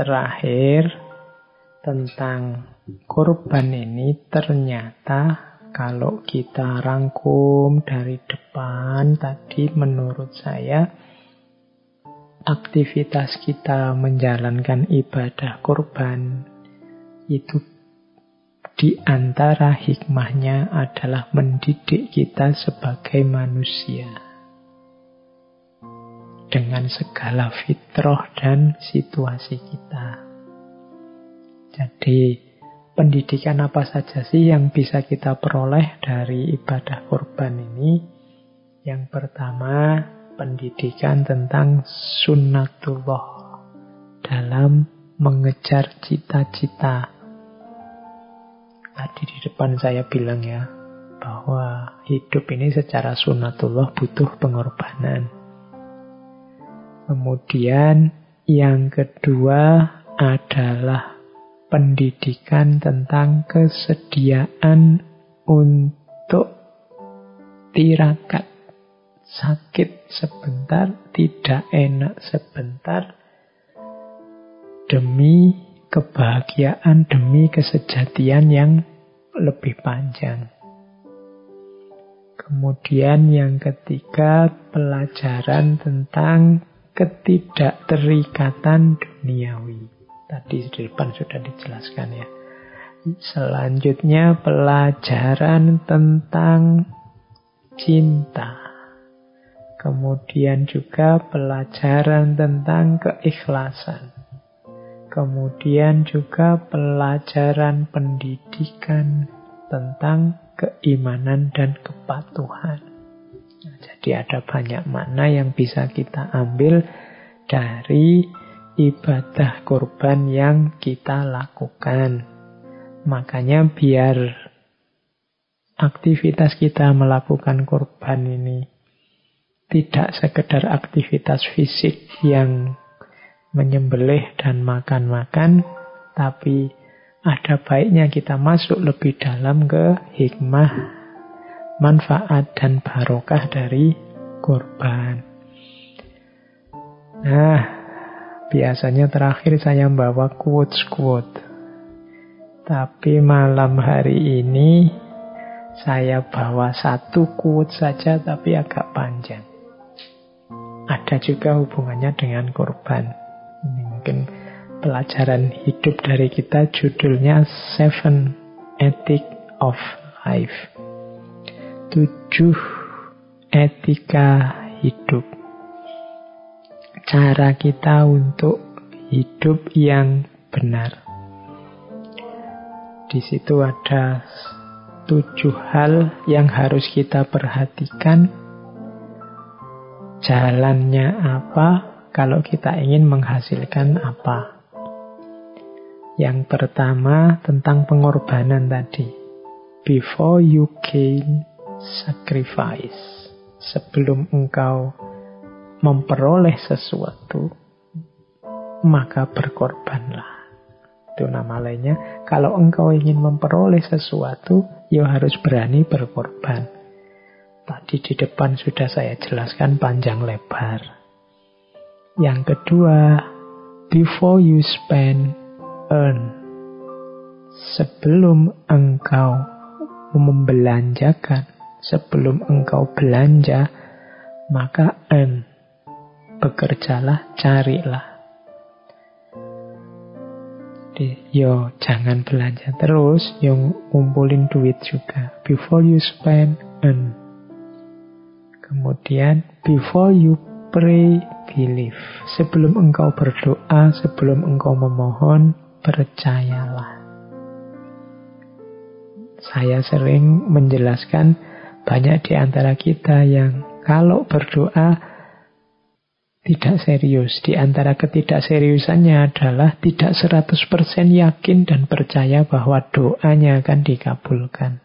terakhir tentang kurban ini, ternyata kalau kita rangkum dari depan tadi, menurut saya aktivitas kita menjalankan ibadah kurban itu di antara hikmahnya adalah mendidik kita sebagai manusia dengan segala fitrah dan situasi kita. Jadi pendidikan apa saja sih yang bisa kita peroleh dari ibadah kurban ini? Yang pertama, pendidikan tentang sunnatullah dalam mengejar cita-cita. Tadi di depan saya bilang ya, bahwa hidup ini secara sunnatullah butuh pengorbanan. Kemudian yang kedua adalah pendidikan tentang kesediaan untuk tirakat. Sakit sebentar, tidak enak sebentar, demi kebahagiaan, demi kesejatian yang lebih panjang. Kemudian yang ketiga, pelajaran tentang ketidakterikatan duniawi. Tadi di depan sudah dijelaskan ya. Selanjutnya pelajaran tentang cinta. Kemudian juga pelajaran tentang keikhlasan. Kemudian juga pelajaran pendidikan tentang keimanan dan kepatuhan. Nah, jadi ada banyak makna yang bisa kita ambil dari ibadah kurban yang kita lakukan. Makanya biar aktivitas kita melakukan kurban ini tidak sekedar aktivitas fisik yang menyembelih dan makan-makan, tapi ada baiknya kita masuk lebih dalam ke hikmah, manfaat dan barokah dari kurban. Nah, biasanya terakhir saya membawa quotes-quotes. Tapi malam hari ini saya bawa satu quote saja tapi agak panjang. Ada juga hubungannya dengan kurban. Ini mungkin pelajaran hidup dari kita, judulnya 7 Ethics of Life. 7 etika hidup. Cara kita untuk hidup yang benar. Di situ ada 7 hal yang harus kita perhatikan. Jalannya apa kalau kita ingin menghasilkan apa. Yang pertama tentang pengorbanan tadi. Before you gain, sacrifice. Sebelum engkau memperoleh sesuatu, maka berkorbanlah. Itu nama lainnya. Kalau engkau ingin memperoleh sesuatu, ya harus berani berkorban. Tadi di depan sudah saya jelaskan panjang lebar. Yang kedua, before you spend, earn. Sebelum engkau membelanjakan, sebelum engkau belanja, maka earn. Bekerjalah, carilah. Yo, jangan belanja terus, yo ngumpulin duit juga. Before you spend, earn. Kemudian, before you pray, believe. Sebelum engkau berdoa, sebelum engkau memohon, percayalah. Saya sering menjelaskan, banyak di antara kita yang kalau berdoa tidak serius. Di antara ketidakseriusannya adalah tidak 100% yakin dan percaya bahwa doanya akan dikabulkan.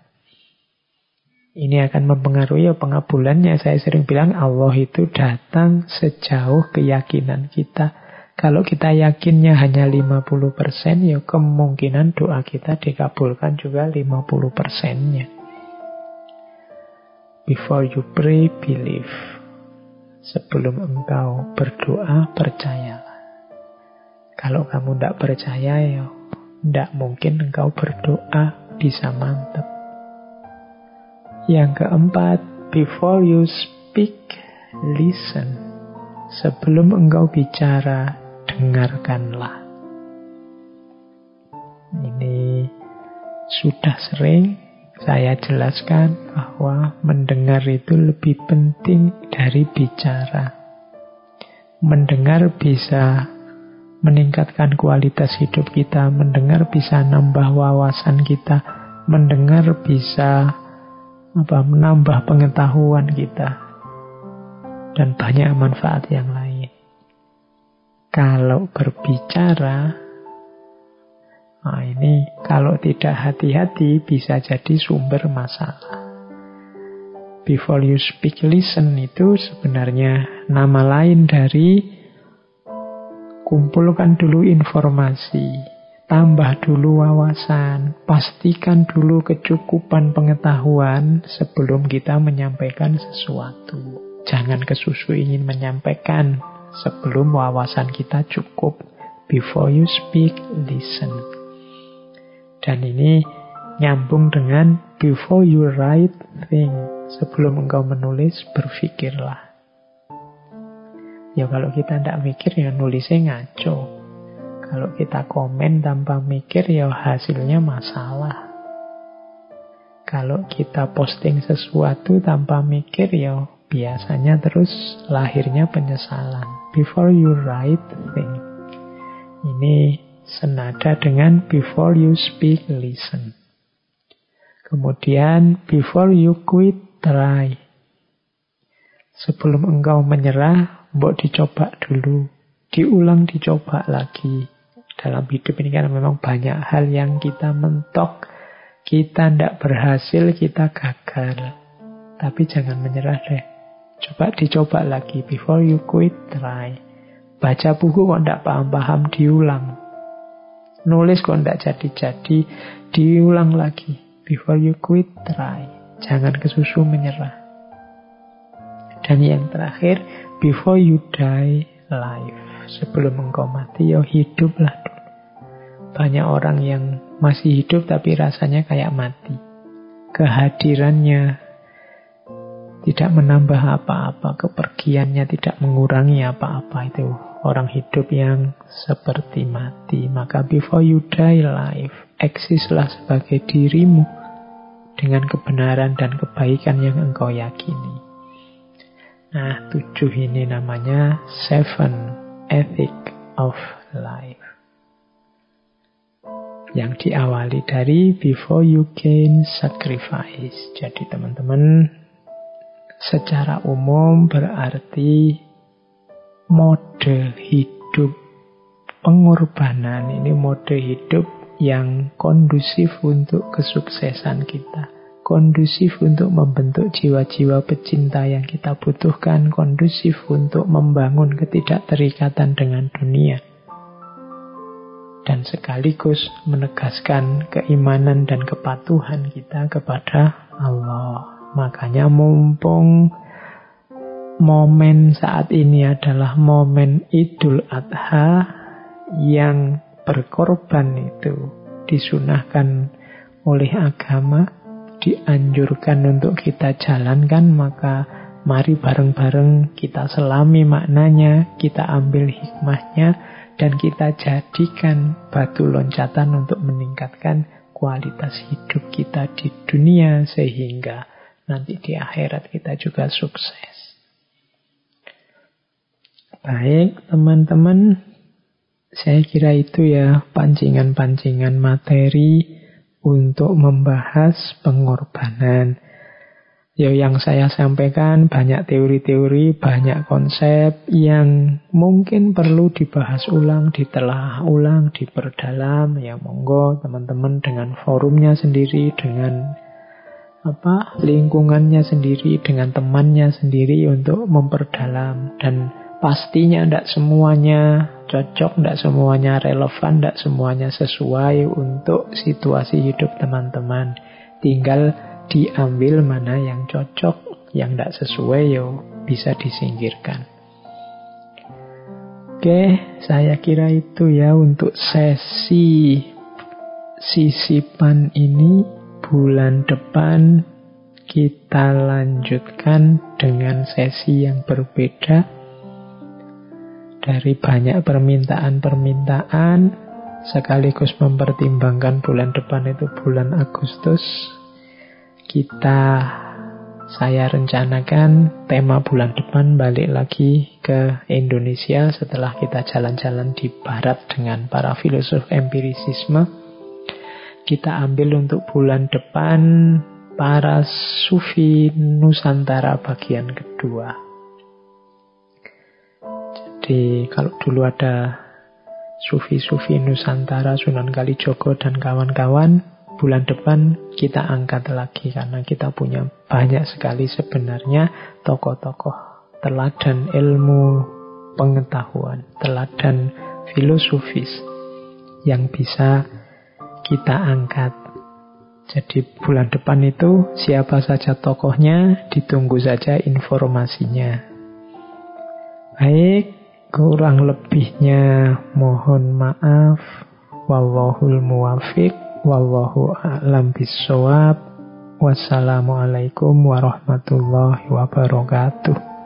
Ini akan mempengaruhi pengabulannya. Saya sering bilang Allah itu datang sejauh keyakinan kita. Kalau kita yakinnya hanya 50%, ya kemungkinan doa kita dikabulkan juga 50%-nya. Before you pray, believe. Sebelum engkau berdoa, percayalah. Kalau kamu tidak percaya, ya tidak mungkin engkau berdoa bisa mantap. Yang keempat, before you speak, listen. Sebelum engkau bicara, dengarkanlah. Ini sudah sering saya jelaskan bahwa mendengar itu lebih penting dari bicara. Mendengar bisa meningkatkan kualitas hidup kita, mendengar bisa nambah wawasan kita, mendengar bisa menambah pengetahuan kita, dan banyak manfaat yang lain. Kalau berbicara, ini kalau tidak hati-hati bisa jadi sumber masalah. Before you speak, listen itu sebenarnya nama lain dari kumpulkan dulu informasi, tambah dulu wawasan, pastikan dulu kecukupan pengetahuan sebelum kita menyampaikan sesuatu. Jangan kesusu ingin menyampaikan sebelum wawasan kita cukup. Before you speak, listen. Dan ini nyambung dengan before you write, think. Sebelum engkau menulis, berpikirlah. Ya kalau kita tidak mikir, ya nulisnya ngaco. Kalau kita komen tanpa mikir, ya hasilnya masalah. Kalau kita posting sesuatu tanpa mikir, ya biasanya terus lahirnya penyesalan. Before you write, think. Ini senada dengan before you speak, listen. Kemudian before you quit, try. Sebelum engkau menyerah, mbok dicoba dulu. Diulang, dicoba lagi. Dalam hidup ini kan memang banyak hal yang kita mentok, kita tidak berhasil, kita gagal. Tapi jangan menyerah deh. Dicoba lagi. Before you quit, try. Baca buku kok tidak paham-paham, diulang. Nulis kok tidak jadi-jadi, diulang lagi. Before you quit, try. Jangan kesusu menyerah. Dan yang terakhir, before you die, live. Sebelum engkau mati, ya hiduplah dulu. Banyak orang yang masih hidup tapi rasanya kayak mati. Kehadirannya tidak menambah apa-apa, kepergiannya tidak mengurangi apa-apa. Itu orang hidup yang seperti mati. Maka before you die, live. Eksislah sebagai dirimu dengan kebenaran dan kebaikan yang engkau yakini. Nah, 7 ini namanya 7 Ethic of Life. Yang diawali dari before you can sacrifice. Jadi teman-teman, secara umum berarti mode hidup pengorbanan. Ini mode hidup yang kondusif untuk kesuksesan kita. Kondusif untuk membentuk jiwa-jiwa pecinta yang kita butuhkan. Kondusif untuk membangun ketidakterikatan dengan dunia. Dan sekaligus menegaskan keimanan dan kepatuhan kita kepada Allah. Makanya mumpung momen saat ini adalah momen Idul Adha yang berkorban itu disunahkan oleh agama, dianjurkan untuk kita jalankan, maka mari bareng-bareng kita selami maknanya, kita ambil hikmahnya, dan kita jadikan batu loncatan untuk meningkatkan kualitas hidup kita di dunia, sehingga nanti di akhirat kita juga sukses. Baik teman-teman, saya kira itu ya pancingan-pancingan materi untuk membahas pengorbanan. Ya, yang saya sampaikan banyak teori-teori, banyak konsep yang mungkin perlu dibahas ulang, ditelaah ulang, diperdalam. Ya monggo teman-teman dengan forumnya sendiri, dengan lingkungannya sendiri, dengan temannya sendiri untuk memperdalam. Dan pastinya tidak semuanya cocok, tidak semuanya relevan, tidak semuanya sesuai untuk situasi hidup teman-teman. Tinggal diambil mana yang cocok, yang tidak sesuai ya bisa disingkirkan. Oke Oke, saya kira itu ya untuk sesi sisipan ini. Bulan depan kita lanjutkan dengan sesi yang berbeda. Dari banyak permintaan-permintaan, sekaligus mempertimbangkan bulan depan itu bulan Agustus, saya rencanakan tema bulan depan balik lagi ke Indonesia setelah kita jalan-jalan di barat dengan para filosof empirisisme. Kita ambil untuk bulan depan para sufi Nusantara bagian kedua. Jadi kalau dulu ada sufi-sufi Nusantara, Sunan Kalijogo dan kawan-kawan, bulan depan kita angkat lagi karena kita punya banyak sekali sebenarnya tokoh-tokoh teladan ilmu pengetahuan, teladan filosofis yang bisa kita angkat. Jadi bulan depan itu siapa saja tokohnya, ditunggu saja informasinya. Baik, kurang lebihnya mohon maaf. Wallahul muwafiq, wallahu a'lam bissawab. Wassalamualaikum warahmatullahi wabarakatuh.